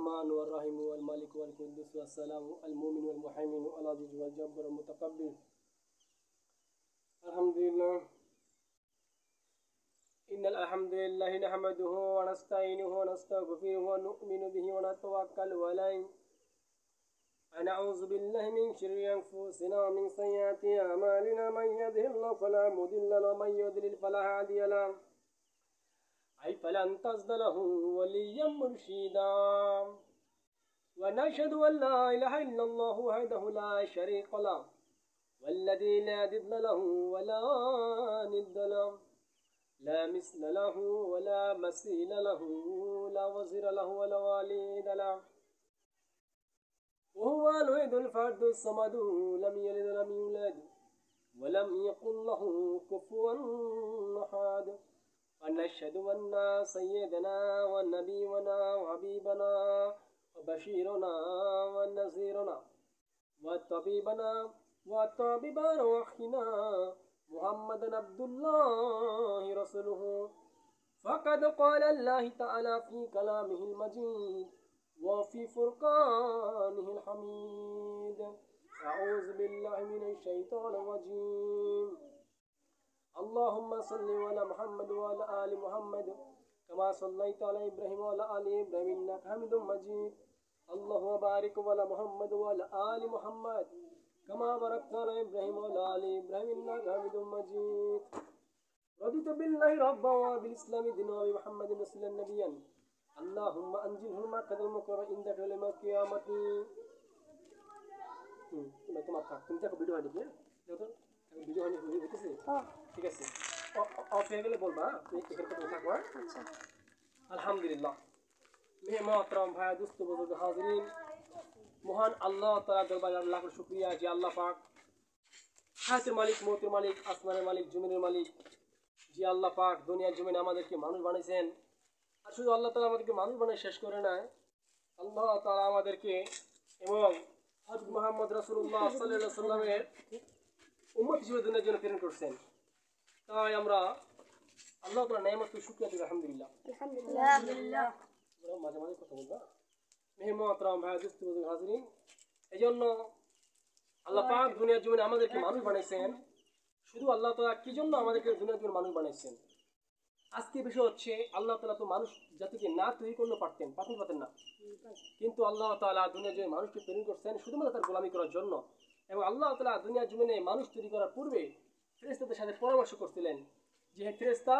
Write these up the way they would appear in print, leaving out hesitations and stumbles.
الرحمن والرحيم والمالك والقدوس والسلام المؤمن والمهيمن العزيز والجبار المتكبر. الحمد لله. إن الحمد لله نحمده ونستعينه ونستغفره ونؤمن به ونتوكل عليه ونعوذ بالله من شرور أنفسنا ومن سيئات أعمالنا من يهده الله فلا مضل له ومن يضلل فلا هادي له فلن تجد له وليا مرشدا ونشهد أن لا إله إلا الله وحده لا شريك له والذي لا ضد له ولا ند له لا مثل له ولا مثيل له لا وزير له ولا والد له وهو الوحيد الفرد الصمد لم يلد ولم يولد ولم يكن له كفوا أحد ونشهد أن سيدنا ونبينا وحبيبنا وبشيرنا ونذيرنا وطبيبنا وطبيب روحنا محمدا عبد الله رسوله فقد قال الله تعالى في كلامه المجيد وفي فرقانه الحميد. أعوذ بالله من الشيطان الرجيم. اللهم صل على محمد وعلى آل محمد كما صليت على إبراهيم وعلى آل إبراهيم إنك حميد مجيد. اللهم بارك على محمد وعلى آل محمد كما باركت على إبراهيم وعلى آل إبراهيم إنك حميد مجيد. رضيت بالله ربا وبالإسلام دينا وبمحمد رسولا نبيا. اللهم أنزله المكة المكرمة عندك يوم القيامة. তুমি দেখো ভিডিও হয়নি দেখো ভিডিও হয়নি হইতেছে ঠিক আছে অফ হয়ে গেলে বলবা তুমি এখানে কথা থাকো। আচ্ছা আলহামদুলিল্লাহ মেহে মোহতরম ভাই দোস্ত বুজুর্গ হাজিরিন মহান আল্লাহ তাআলা দরবারে লাখ শুকরিয়া যে আল্লাহ পাক হায়াতের মালিক মওতের মালিক আসমানের মালিক জমিনের মালিক যে আল্লাহ পাক দুনিয়ার জমিনে আমাদেরকে মানুষ বানাইছেন। আর শুধু আল্লাহ তাআলা আমাদেরকে মানুষ বানিয়ে শেষ করে না, আল্লাহ তাআলা আমাদেরকে এবং হযরত মুহাম্মদ রাসূলুল্লাহ সাল্লাল্লাহু আলাইহি ওয়াসাল্লামের উম্মত হিসেবে দুনিয়ার জন্য প্রেরণ করছেন। তাই আমরা আল্লাহ তাআলার নিয়ামতকে শুকরিয়া দিই আলহামদুলিল্লাহ। আলহামদুলিল্লাহ মাঝে মাঝে কথা বলবা মেহে মোহতরম ভাই দোস্ত বুজুর্গ হাজিরিন। এজন্য আল্লাহ পাক দুনিয়ার জমিনে আমাদেরকে মানুষ বানাইছেন। শুধু আল্লাহ তাআলা কি জন্য আমাদেরকে দুনিয়ার জমিনে মানুষ বানাইছেন আজকে বিষয় হচ্ছে আল্লাহ তাআলা তো মানুষ জাতিকে না তৈরি করতে পারতেন না, কিন্তু আল্লাহ তাআলা দুনিয়ার জমিনে মানুষকে প্রেরণ করছেন শুধুমাত্র তার গোলামি করার জন্য। এবং আল্লাহ তাআলা দুনিয়ার জমিনে মানুষ তৈরি করার পূর্বে ফেরেশতাদের সাথে পরামর্শ করছিলেন যে হে ফেরেশতা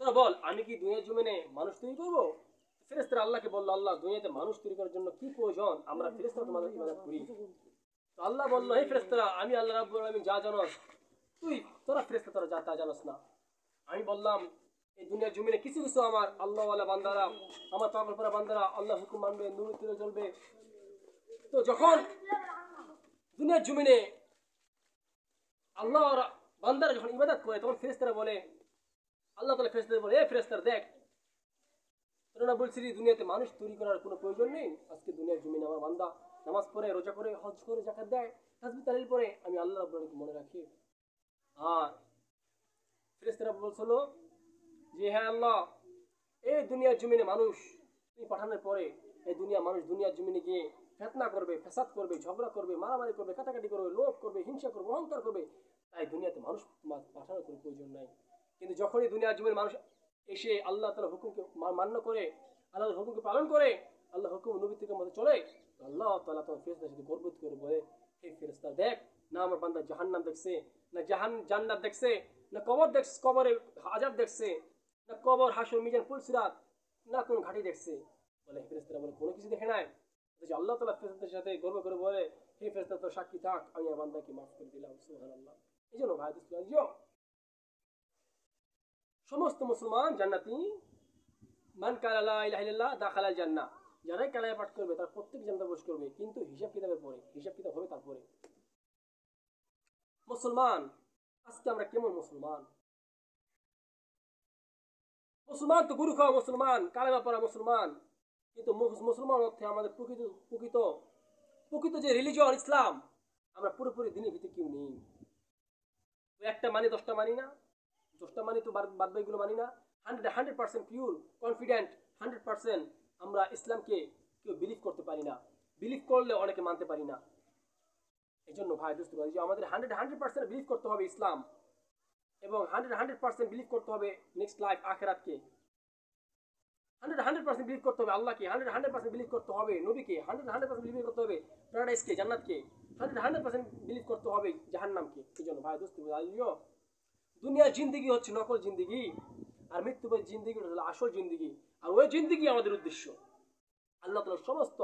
তোরা বল আমি কি দুনিয়ার জমিনে মানুষ তৈরি করব। ফেরেশতারা আল্লাহকে বলল আল্লাহ দুনিয়াতে মানুষ তৈরি করার জন্য কি প্রয়োজন আমরা ফেরেশতা তোমাদের ইবাদত করি। তো আল্লাহ বলল হে ফেরেশতারা আমি আল্লাহ রাব্বুল আলামিন যা জানোস তোরা ফেরেশতা তোরা যা তা জানোস না। আমি বললাম এই দুনিয়ার জমিনে কিছু কিছু আমার আল্লাহওয়ালা বান্দারা আমার পাগল করা বান্দারা আল্লাহ হুকুম মানবে নূর তীরে চলবে। তো যখন দুনিয়ার জমিনে আল্লাহ বান্দারা যখন ইবাদত করে তখন ফেরেশতারা বলে আল্লাহ তাআলা ফেরেশতাদের বলে এ ফেরেশতারা দেখ তোরা বলছিলি দুনিয়াতে মানুষ তৈরি করার কোনো প্রয়োজন নেই, আজকে দুনিয়ার জমিনে আমার বান্দা নামাজ পড়ে রোজা করে হজ করে যাকাত দেয় তাসবিহ তাহলিল পড়ে আমি আল্লাহ রাব্বুল আলামিনকে মনে রাখি। আর ফেরেশতারা বলছিল যে হ্যাঁ আল্লাহ এই দুনিয়ার জমিনে মানুষ তুমি পাঠানোর পরে এই মানুষ দুনিয়ার জমিনে গিয়ে ফিতনা করবে ফাসাদ করবে ঝগড়া করবে মারামারি করবে কাটাকাটি করবে লোভ করবে হিংসা করবে অহংকার করবে, তাই দুনিয়াতে মানুষ পাঠানোর কোনো প্রয়োজন নাই। কিন্তু যখনই দুনিয়ার জমিনে মানুষ এসে আল্লাহ তাআলার হুকুমকে মান্য করে আল্লাহর হুকুমকে পালন করে আল্লাহর হুকুম নবীর মতো চলে আল্লাহ তাআলা তখন ফেরেশতাদের সাথে গর্ব করে বলে হে ফেরেশতা দেখ না আমার বান্দা জাহান্নাম দেখছে না জান্নাত দেখছে না কবর দেখছে কবরের আযাব দেখছে না কবর হাসর মিজান পুলসিরাত না কোন ঘাটি দেখছে। বলে ফেরেশতারা বলে কোনো কিছু দেখে নাই। যে আল্লাহ তাআলা ফেরেশতাদের সাথে গর্ব করে বলে হে ফেরেশতা তো সাক্ষী থাক আমি আমার বান্দাকে মাফ করে দিলাম সুবহানাল্লাহ। এইজন্য ভাই দোস্ত সমস্ত মুসলমান জান্নাতি মান কালা লা ইলাহা ইল্লাল্লাহ দাখালাল জান্নাহ যারাই কালেমা পাঠ করবে তার প্রত্যেক জান্নাতে প্রবেশ করবে, কিন্তু হিসাব কিতাবের পরে হিসাব কিতাব হবে তারপরে। মুসলমান আজকে আমরা কেমন মুসলমান তো গুরু খাওয়া মুসলমান কালেমা পড়া মুসলমান, কিন্তু মুসলমান অর্থে আমাদের প্রকৃত যে রিলিজিয়ন ইসলাম আমরা পুরোপুরি দিনের ভিতরে কেউ নেই। একটা মানি 10টা মানি না, 10টা মানি তো বাদ বাকিগুলো মানি না। 100% পিওর কনফিডেন্ট 100% আমরা ইসলামকে কেউ বিলিভ করতে পারি না, বিলিভ করলে অনেকে মানতে পারি না। এই জন্য ভাই দোস্ত ভাই যে আমাদের 100% বিলিভ করতে হবে ইসলাম, এবং 100% বিলিভ করতে হবে নেক্সট লাইফ আখিরাতকে, 100% বিলিভ করতে হবে আল্লাহকে, 100% বিলিভ করতে হবে নবীকে, 100% বিলিভ করতে হবে প্যারাডাইসকে, জান্নাতকে, 100% বিলিভ করতে হবে জাহান্নামকে। এই জন্য ভাই দোস্ত ভাই দুনিয়ার জিন্দিগি হচ্ছে নকল জিন্দিগি, আর মৃত্যুপর জিন্দিগি হলো আসল জিন্দিগি। আর ওই জিন্দিগি আমাদের উদ্দেশ্য। আল্লাহ তাআলা সমস্ত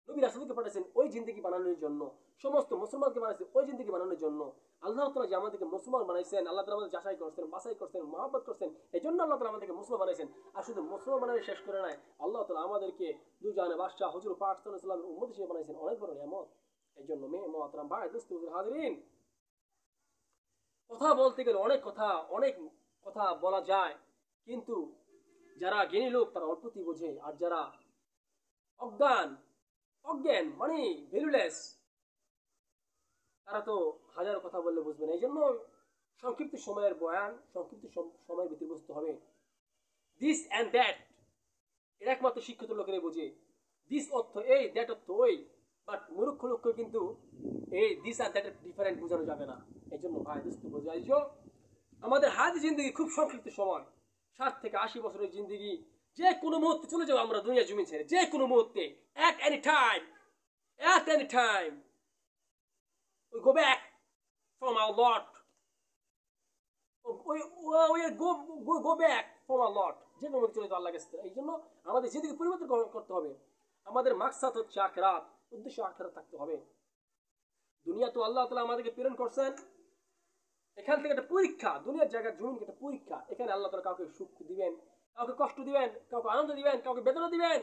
নবী রাসূলকে পাঠিয়েছেন ওই জিন্দিগি বানানোর জন্য, সমস্ত মুসলমানকে বানাইছেন ওই জিন্দিগি বানানোর জন্য। আল্লাহ তাআলা যে আমাদেরকে মুসলমান বানাইছেন, আল্লাহ তাআলা আমাদের যাচাই করছেন, বাছাই করছেন, মহব্বত করছেন, এই জন্য আল্লাহ তাআলা আমাদেরকে মুসলমান বানাইছেন। আর শুধু মুসলমান বানাই শেষ করে নাই, আল্লাহ তাআলা আমাদেরকে দুজাহানের বাদশা হুজুর পাক সাল্লাল্লাহু আলাইহি ওয়াসাল্লামের উম্মত হিসেবে বানাইছেন। অনেক বড় নিয়ামত। এই জন্য মেয়ে মুহতারাম ভাই দোস্ত হাজিরিন, কথা বলতে গেলে অনেক কথা বলা যায়, কিন্তু যারা জ্ঞানী লোক তারা অল্পতেই বোঝে, আর যারা অজ্ঞান মানে ভ্যালুলেস, তারা তো হাজারো কথা বললে বুঝবে না। এই জন্য সংক্ষিপ্ত সময়ের বয়ান, সংক্ষিপ্ত সময়ের ভিতরে বুঝতে হবে। দিস অ্যান্ড দ্যাট এর একমাত্র শিক্ষিত লোকেরাই বোঝে। দিস অর্থ এই, দ্যাট অর্থ ওই, বাট মূর্খ লোককে কিন্তু এই দিস আর দ্যাটের ডিফারেন্ট বোঝানো যাবে না। এই জন্য ভাই দোস্ত বোঝাই আমাদের হায়াত জিন্দগি খুব সংক্ষিপ্ত সময়, 60 থেকে 80 বছরের জিন্দগি। যে কোনো মুহূর্তে চলে যাবো আমরা দুনিয়া জমি ছেড়ে, যে কোনো মুহূর্তে, at any time we go back from our Lord, we go back from our Lord, যে কোনো মুহূর্তে চলে যাবো আল্লাহর কাছে। এই জন্য আমাদের জিন্দগি পরিবর্তন করতে হবে। আমাদের মাকসাদ হচ্ছে আখিরাত, উদ্দেশ্য আখিরাত থাকতে হবে। দুনিয়া তো আল্লাহ তাআলা আমাদেরকে প্রেরণ করছেন, এখান থেকে একটা পরীক্ষা, দুনিয়ার জায়গায় জমিন একটা পরীক্ষা। এখানে আল্লাহ তাআলা কাউকে সুখ দিবেন, কাউকে কষ্ট দিবেন, কাউকে আনন্দ দিবেন, কাউকে বেদনা দিবেন,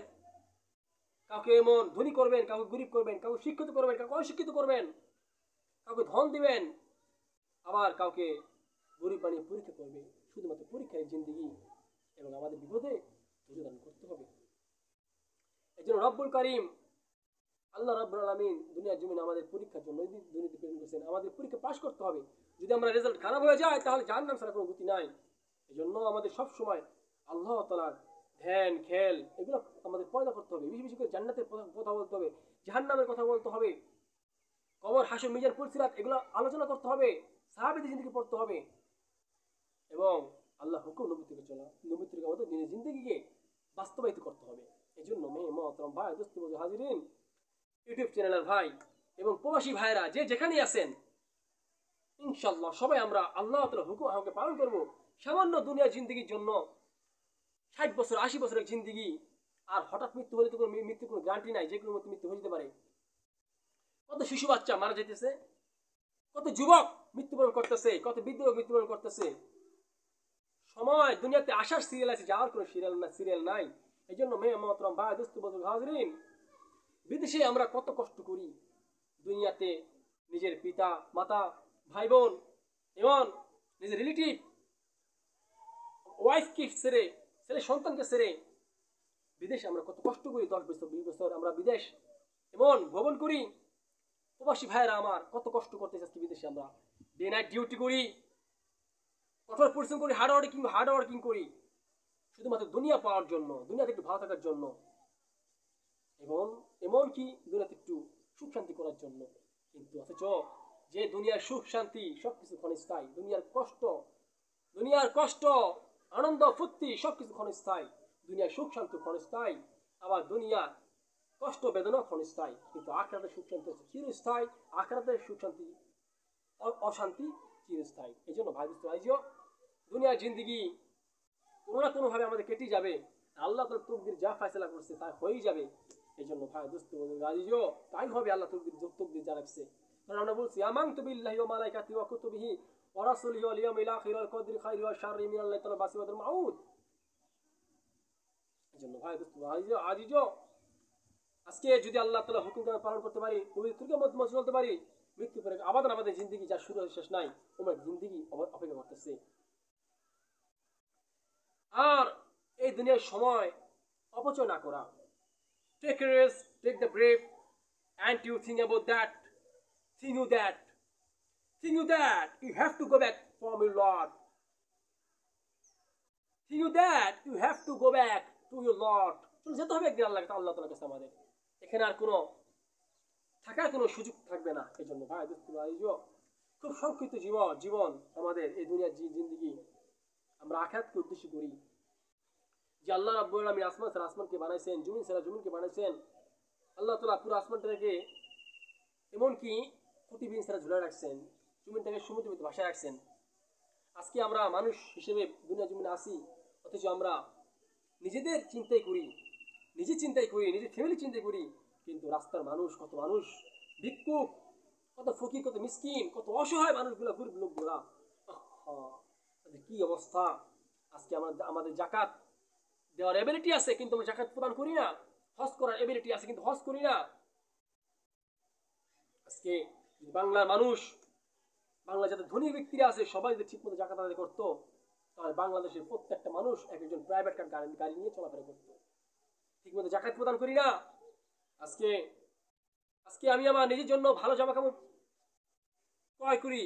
কাউকে এমন ধনী করবেন, কাউকে গরিব করবেন, কাউকে শিক্ষিত করবেন, কাউকে অশিক্ষিত করবেন, কাউকে ধন দিবেন, আবার কাউকে গরিব বানিয়ে পরীক্ষা করবে। শুধুমাত্র পরীক্ষায় জিন্দিগি, এবং আমাদের বিপদে ধৈর্য ধারণ করতে হবে। এই জন্য রব্বুল কারীম আল্লাহ রাব্বুল আলামিন দুনিয়ার জমিন আমাদের পরীক্ষার জন্য দুনিয়াতে প্রেরণ করেছেন। আমাদের পরীক্ষা পাস করতে হবে। যদি আমরা রেজাল্ট খারাপ হয়ে যায় তাহলে জাহান্নাম ছাড়া কোনো গতি নাই। এই জন্য আমাদের সব সময় আল্লাহ তাআলার ধ্যান খেল এগুলো আমাদের পয়দা করতে হবে। বেশি বেশি করে জান্নাতের কথা বলতে হবে, জাহান্নামের কথা বলতে হবে, কবর, হাসর, মিজান, পুলসিরাত এগুলো আলোচনা করতে হবে, সাহাবীদের জিন্দেগি পড়তে হবে, এবং আল্লাহ হুকুম নবী থেকে চলা, নবী থেকে আমাদের দিনের জিন্দেগিকে বাস্তবায়িত করতে হবে। এই জন্য মেয়ে মুহতারাম ভাই দোস্ত হাজিরিন, ইউটিউব চ্যানেলের ভাই এবং প্রবাসী ভাইরা যে যেখানেই আছেন, ইনশাআল্লাহ সবাই আমরা আল্লাহ তাআলার হুকুম আমাকে পালন করব। সামান্য দুনিয়ার জিন্দেগির জন্য 60 বছর 80 বছরের জিন্দেগি, আর হঠাৎ মৃত্যু হলে তো কোনো মৃত্যুর কোনো গ্যারান্টি নাই, যে কোনো মৃত্যু হয়ে যেতে পারে। কত শিশু বাচ্চা মারা যেতেছে, কত যুবক মৃত্যুবরণ করতেছে, কত বৃদ্ধ মৃত্যুবরণ করতেছে। সময় দুনিয়াতে আসার সিরিয়াল আছে, যাওয়ার কোনো সিরিয়াল নাই। এই জন্য মেয়ে মুহতারাম ভাই দোস্ত হাজিরিন, বিদেশে আমরা কত কষ্ট করি, দুনিয়াতে নিজের পিতা মাতা ভাই বোন এবং নিজের রিলেটিভ ওয়াইফকে ছেড়ে, ছেলে সন্তানকে ছেড়ে বিদেশে আমরা কত কষ্ট করি। 10 বছর 20 বছর আমরা বিদেশ এমন ভ্রমণ করি। প্রবাসী ভাইয়েরা আমার কত কষ্ট করতে যাচ্ছি বিদেশে, আমরা ডে নাইট ডিউটি করি, কঠোর পরিশ্রম করি, হার্ড ওয়ার্কিং করি, শুধুমাত্র দুনিয়া পাওয়ার জন্য, দুনিয়াতে একটু ভালো থাকার জন্য, এবং এমনকি দুনিয়াতে একটু সুখ শান্তি করার জন্য। কিন্তু অথচ যে দুনিয়ার সুখ শান্তি সবকিছু ক্ষণস্থায়ী, দুনিয়ার কষ্ট আনন্দ ফুর্তি সবকিছু ক্ষণস্থায়ী, দুনিয়ার সুখ শান্তি ক্ষণস্থায়ী, আবার দুনিয়ার কষ্ট বেদনা ক্ষণস্থায়ী, কিন্তু আখিরাতের সুখ শান্তি হচ্ছে চিরস্থায়ী, আখিরাতের সুখ শান্তি অশান্তি চিরস্থায়ী। এই জন্য ভাই দুনিয়ার জিন্দেগি কোনো না কোনোভাবে আমাদের কেটে যাবে, আল্লাহ তাআলা তকদির যা ফয়সালা করছে তা হয়েই যাবে। এই জন্য ভাই দোস্ত রাজিও তাই হবে, আল্লাহ তকদির যা রাখছে। কারণ আমরা বলছি আমানতু বিল্লাহি ওয়া মালাইকাতিহি ওয়া কুতুবিহি ওয়া রাসূলিহি ওয়াল ইয়াউমিল আখির ওয়াল কদরি খাইরি ওয়া শাররি মিনাল্লাহি তাআলা বাসিওয়াতুল মাউদ। এই জন্য ভাই দোস্ত আজিজো আজকে যদি আল্লাহ তাআলা হুকুম পালন করতে পারি, পবিত্রকে মত চলতে পারি, মৃত্যু পরে আবাদন আমাদের জিন্দেগি যা শুরু হয় শেষ নাই, ওমর জিন্দেগি অপেক্ষা করতেছে। আর এই দুনিয়ার সময় অপচয় না করা। Take a risk, take the brave, and you think about that. Think you that you have to go back from your Lord. Think you that you have to go back to your Lord. যেতে হবে একদিন আল্লাহ তাআলার কাছে আমাদের। এখানে আর কোনো থাকার কোনো সুযোগ থাকবে না। এই জন্য ভাই দোস্ত ভাই খুব সংক্ষিপ্ত জীবন আমাদের এই দুনিয়ার জিন্দগি, আমরা আখিরাতকে উদ্দেশ্য করি যে আল্লাহ রাব্বুল আলামিন আসমান ছাড়া আসমানকে বানাইছেন, জমিন ছাড়া জমিনকে বানাইছেন। আল্লাহ তাআলা পুরো আসমানটাকে এমনকি প্রতিদিন ছাড়া ঝুলে রাখছেন, জমিনটাকে সমুদ্রের মধ্যে ভাসায় রাখছেন। আজকে আমরা মানুষ হিসেবে দুনিয়া জমিনে আসি, অথচ আমরা নিজেদের চিন্তাই করি, নিজের ফ্যামিলি চিন্তাই করি, কিন্তু রাস্তার মানুষ, কত মানুষ ভিক্ষুক, কত ফকির, কত মিসকিন, কত অসহায় মানুষগুলা, গরিব লোকগুলা, তাদের কি অবস্থা। আজকে আমাদের জাকাত দেওয়ার এবিলিটি আছে কিন্তু আমরা জাকাত প্রদান করি না, হজ করার এবিলিটি আছে কিন্তু হজ করি না। আজকে বাংলার মানুষ, বাংলা যাদের ধনী ব্যক্তিরা আছে সবাই যদি ঠিক মতো জাকাত আদায় করতো, তাহলে বাংলাদেশের প্রত্যেকটা মানুষ একজন প্রাইভেট কার গাড়ি নিয়ে চলাফেরা করতো। ঠিক মতো জাকাত প্রদান করি না। আজকে আমি আমার নিজের জন্য ভালো জামা কাপড় ক্রয় করি,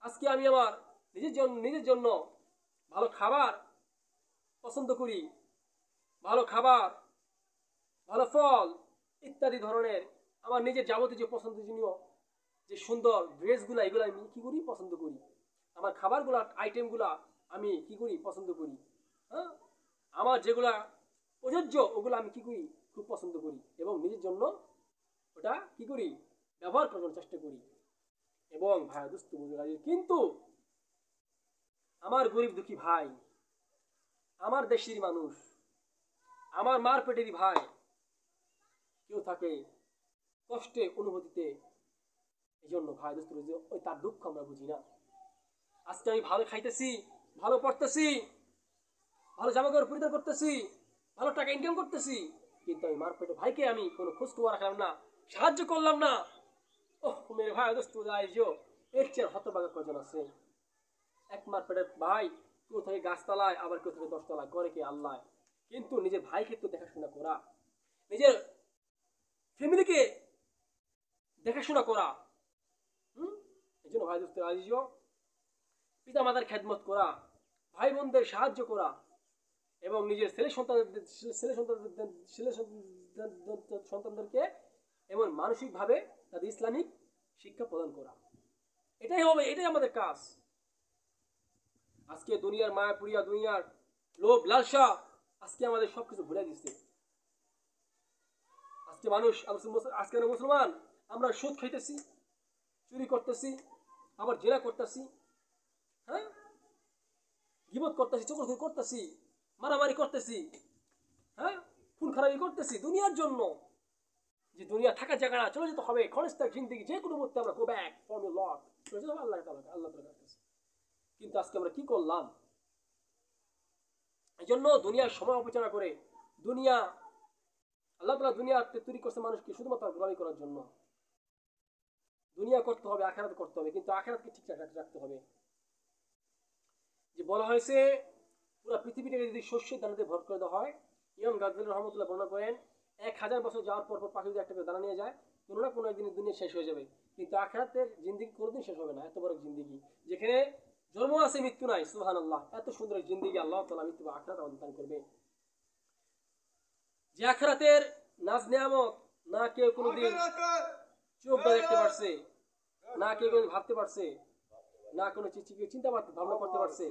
আজকে আমি আমার নিজের জন্য ভালো খাবার পছন্দ করি, ভালো খাবার, ভালো ফল ইত্যাদি ধরনের আমার নিজের যাবতীয় যে পছন্দনীয় যে সুন্দর ড্রেসগুলা, এগুলো আমি কি করি, পছন্দ করি। আমার খাবারগুলা, আইটেমগুলা আমি কি করি, পছন্দ করি। হ্যাঁ, আমার যেগুলা প্রযোজ্য ওগুলো আমি কি করি, খুব পছন্দ করি, এবং নিজের জন্য ওটা কি করি, ব্যবহার করার চেষ্টা করি। এবং ভাই দোস্ত বুঝে, কিন্তু আমার গরিব দুঃখী ভাই, আমার দেশের মানুষ, আমার মার পেটেরই ভাই কেউ থাকে কষ্টে অনুভূতিতে, এই জন্য ভাই দোস্ত ওই তার দুঃখ আমরা বুঝি না। আজকে আমি ভালো খাইতেছি, ভালো পড়তেছি, ভালো জামা কাপড় পরিধান করতেছি, ভালো টাকা ইনকাম করতেছি, কিন্তু আমি মার পেটে ভাইকে আমি কোনো খোঁজ খবর রাখলাম না, সাহায্য করলাম না। ওহ মেরে ভাই দোস্ত এর চেয়ে হতভাগা কজন আছে। এক মার পেটের ভাই কেউ থাকে গাছতলায়, আবার কেউ থাকে 10 তলায়, করে কি আল্লাহ। কিন্তু নিজের ভাইকে তো দেখাশোনা করা, নিজের ফ্যামিলিকে দেখাশোনা করা, এই জন্য ভাই দোস্ত পিতা মাতার খেদমত করা, ভাই বোনদের সাহায্য করা, এবং নিজের সন্তানদেরকে এমন মানসিকভাবে তাদের ইসলামিক শিক্ষা প্রদান করা, এটাই আমাদের কাজ। আজকে দুনিয়ার মায়াপুরিয়া, দুনিয়ার লোভ লালসা আজকে আমাদের সবকিছু ভুলে দিচ্ছে। আজকে আজকে মুসলমান আমরা সুদ খাইতেছি, চুরি করতেছি, আবার জেরা করতেছি, হ্যাঁ, গীবত করতেছি, চক্রধর করতেছি, মারামারি করতেছি, হ্যাঁ, খুন খারাপি করতেছি দুনিয়ার জন্য। যে দুনিয়া থাকার জায়গা না, চলে যেতে হবে ক্ষণস্থায়ী জিন্দেগি, যে কোনো মুহূর্তে আমরা go back from your Lord, চলে যেতে হবে আল্লাহ তাআলার কাছে। কিন্তু আজকে আমরা কি করলাম? এই জন্য দুনিয়ার সময় অপচয় করে, আল্লাহ তাআলা দুনিয়া তৈরি করছে মানুষকে শুধুমাত্র গোলামি করার জন্য। দুনিয়া করতে হবে, আখিরাত করতে হবে, কিন্তু আখিরাতকে ঠিকঠাক রাখতে হবে। যে বলা হয়েছে পুরো পৃথিবীটাকে যদি শস্যের দানাতে ভর করে দেওয়া হয়, ইমাম গাজ্জালী রহমতুল্লাহ বর্ণনা করেন 1000 বছর যাওয়ার পর পাখি যদি একটা দানা নিয়ে যায়, কোনো না কোনো একদিন দুনিয়া শেষ হয়ে যাবে, কিন্তু আখিরাতের জিন্দেগি কোনোদিন শেষ হবে না। এত বড় জিন্দেগি, যেখানে জন্ম আছে মৃত্যু নাই, সুবহানাল্লাহ, এত সুন্দর জিন্দেগি আল্লাহ তাআলা মৃত্যু বা আখিরাত আমাদের দান করবে। যে আখিরাতের নাজ নিয়ামত না কেউ কোনোদিন চোখ দিয়ে দেখতে পারছে, না কেউ কোনোদিন ভাবতে পারছে, না কোনো চিন্তা ভাবনা করতে পারছে।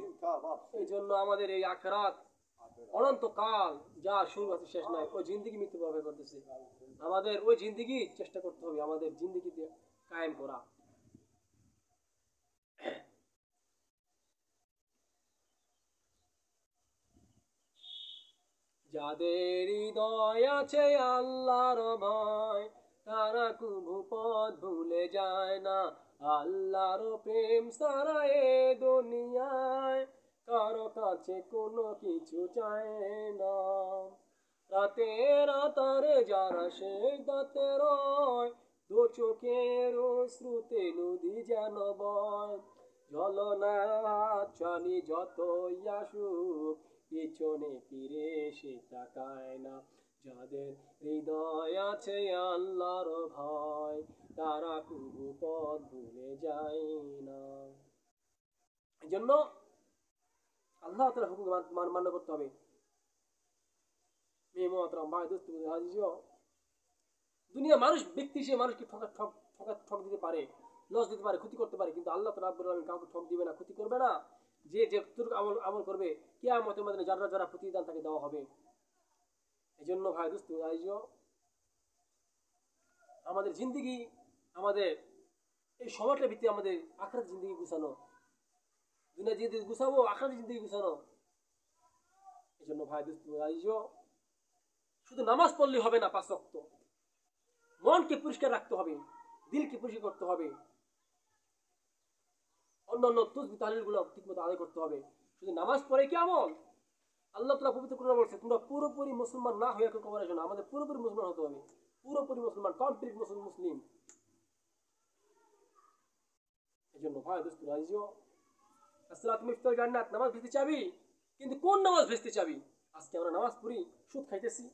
এই জন্য আমাদের এই আখিরাত অনন্তকাল, যা শুরু আছে শেষ নাই, ওই জিন্দেগি মৃত্যু ব্যবহার করতেছে। আমাদের ওই জিন্দেগি চেষ্টা করতে হবে, আমাদের জিন্দেগিতে কায়েম করা। যাদের হৃদয় আছে আল্লাহর ভয়, তারা কভু পথ ভুলে যায় না। আল্লাহর প্রেম ছাড়া এ দুনিয়ায় কারো কাছে কোনো কিছু চায় না। রাতের আতারে যারা সেজদাতে রয়, দু চোখের শ্রুতে নদী যেন বয়। ঝলনার হাতছানি যতই আসুক, পিছনে ফিরে সে তাকায় না। যাদের হৃদয় আছে আল্লাহর ভয়, তারা কভু পথ ভুলে যায় না। এই জন্য আল্লাহ তাআলার হুকুম মান্য করতে হবে। মেয়ে মোহতরম ভাই দোস্ত, দুনিয়া মানুষ ব্যক্তি সে মানুষকে ঠক দিতে পারে, লস দিতে পারে, ক্ষতি করতে পারে, কিন্তু আল্লাহ রাব্বুল আলামিন কাউকে ঠক দিবে না, ক্ষতি করবে না। যে যতটুকু আমল করবে কিয়ামতের ময়দানে যারা যারা প্রতিদান তাকে দেওয়া হবে। এই জন্য ভাই দোস্ত আইজো আমাদের জিন্দগি, আমাদের এই সময়টার ভিত্তি আমাদের আখরাত জিন্দগি গুছানো, দুনিয়া জিন্দগি গুছাবো, আখরাত জিন্দগি গুছানো। এই জন্য ভাই দোস্ত আইজো শুধু নামাজ পড়লে হবে না, 5 ওয়াক্ত মনকে পরিষ্কার রাখতে হবে, দিলকে পরিষ্কার করতে হবে, অন্যান্য তসবিহ তাহলিল গুলো ঠিকমতো আদায় করতে হবে। শুধু নামাজ পড়ে কি আমল? আল্লাহ তাআলা পবিত্র কোরআনে বলছে তোমরা পুরোপুরি মুসলমান না হয়ে কবরে যাও না। আমাদের পুরোপুরি মুসলমান হতে হবে, পুরোপুরি মুসলমান, কমপ্লিট মুসলিম। এই জন্য ভাই দোস্ত রাজিও আসসালাতু মিফতাহুল জান্নাত, নামাজ ভেস্তে চাবি, কিন্তু কোন নামাজ ভেস্তে চাবি? আজকে আমরা নামাজ পড়ি, সুদ খাইতেছি,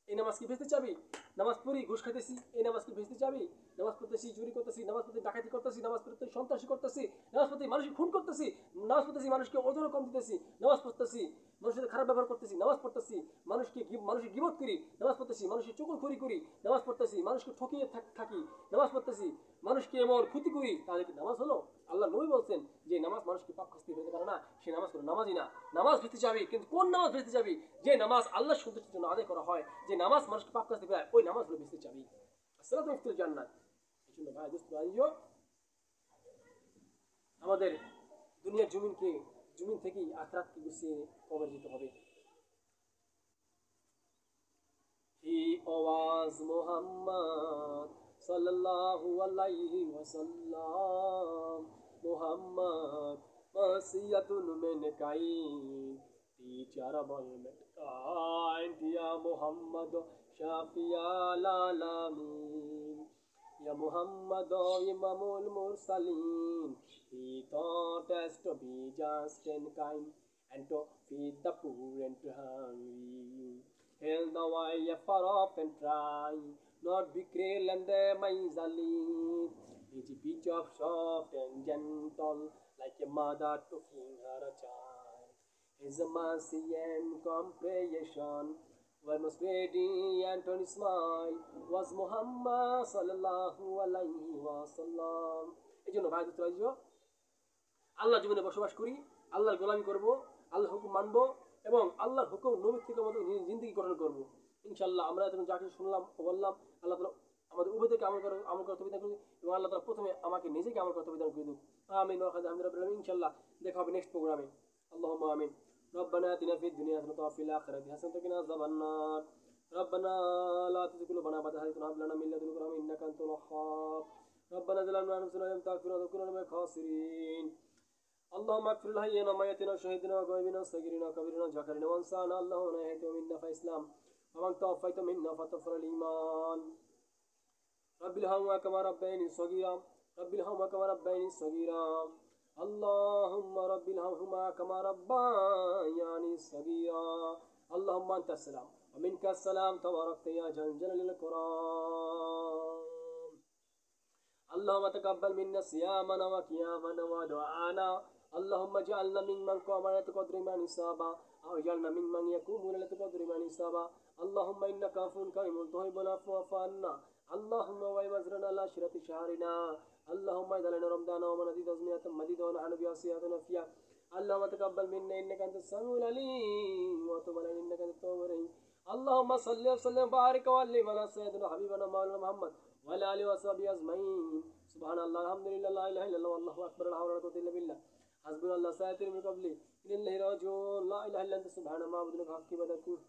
এই নামাজ কি ভেস্তে চাবি? নামাজ পড়ি, ঘুষ খাইতেছি, এই নামাজ কি ভেস্তে চাবি? নামাজ পড়তেছি, চুরি করতেছি, নামাজ পড়তে ডাকাতি করতেছি, নামাজ পড়তে সন্ত্রাসী করতেছি, নামাজ পড়তে মানুষকে খুন করতেছি, নামাজ পড়তেছি মানুষকে ওজন কম দিতেছি, নামাজ পড়তেছি মানুষের সাথে খারাপ ব্যবহার করতেছি, নামাজ পড়তেছি মানুষকে গীবত করি, নামাজ পড়তেছি মানুষের চুগলখড়ি করি, নামাজ পড়তেছি মানুষকে ঠকিয়ে থাকি, নামাজ পড়তেছি মানুষকে এমন ক্ষতি করি, তাহলে কি নামাজ হলো? আল্লাহ নবী বলছেন যে নামাজ মানুষকে পাপ শাস্তি পেতে পারে না, সে নামাজ কোনো নামাজই না। নামাজ ভেস্তে যাবি, কিন্তু কোন নামাজ ভেস্তে যাবি? যে নামাজ আল্লাহ সন্তুষ্টির জন্য আদায় করা হয়, যে নামাজ মানুষকে পাপ শাস্তি পায়, ওই নামাজগুলো ভেস্তে যাবি। আসসালাতু মিফতাহুল জান্নাত। এই জন্য ভাই দোস্ত আইও আমাদের দুনিয়ার জমিন থেকেই আখরাতকে গুছিয়ে কবর যেতে হবে। He was Muhammad sallallahu alaihi wasallam, Muhammad Masiyatun mankind, teacher of all mankind, Ya Muhammad Shafi'al alamin, Ya Muhammad Imamul Mursalin. He taught us to be just and kind, and to feed the poor and the hungry. Hail the way far off and try, not be cruel and miserly. Each pitch of soft and gentle, like a mother to king her child. His mercy and comprehension were most radiant on his smile, was Muhammad sallallahu alaihi wasallam. এই জন্য ভাই দোস্ত রাজিও আল্লাহ জীবনে বসবাস করি, আল্লাহর গোলামি করব, আল্লাহর হুকুম মানব এবং আল্লাহর হুকুম নবী থেকে আমাদের জিন্দগি গঠন করব। ইনশাআল্লাহ আমরা যখন যা কিছু শুনলাম ও বললাম, আল্লাহ তাআলা আমাদের উভয়কে আমল করার তৌফিক দান করুন এবং আল্লাহ তাআলা প্রথমে আমাকে নিজেকে আমল করার তৌফিক দান করে দিন। আমিন ওয়া আলহামদুলিল্লাহি রাব্বিল আলামিন। ইনশাআল্লাহ দেখা হবে নেক্সট প্রোগ্রামে। আল্লাহুম্মা আমিন। ربنا آتنا في الدنيا حسنة وفي الآخرة حسنة وقنا عذاب النار. ربنا لا تزغ قلوبنا بعد إذ هديتنا وهب لنا من لدنك رحمة إنك أنت الوهاب. ربنا ظلمنا أنفسنا وإن لم تغفر لنا لنكونن من الخاسرين. اللهم اغفر لحينا وميتنا وشهيدنا وغائبنا وصغيرنا وكبيرنا وذكرنا وانسانا. اللهم نهيت منا فإسلام ومن توفيت منا فتوفنا الإيمان. رب ارحمهما كما ربياني صغيرا، رب ارحمهما كما ربياني صغيرا. اللهم رب ارحمهما كما ربياني صغيرا. اللهم أنت السلام ومنك السلام، تباركت يا ذا الجلال والإكرام. اللهم تقبل منا صيامنا وقيامنا ودعانا. اللهم اجعلنا ممن قام ليلة القدر إيمانا حسابا، أو اجعلنا ممن يقوم ليلة القدر إيمانا حسابا. اللهم إنك عفو كريم تحب العفو فاعف عنا. اللهم ويمزرنا على شرة شهرنا. اللهم اجعل لنا رمضان ومناديد أزمنة مديدة ونحن بأسياتنا فيها. اللهم تقبل منا إنك أنت السميع العليم وتب علينا إنك أنت التواب الرحيم. اللهم صل وسلم وبارك وسلم على سيدنا حبيبنا مولانا محمد وعلى آله وصحبه أجمعين. سبحان الله الحمد لله لا إله إلا الله والله أكبر لا حول ولا قوة إلا بالله. حسبنا الله ساتر من قبلي إلى الله راجعون. لا إله إلا أنت سبحان ما عبدنا بحق عبادتك.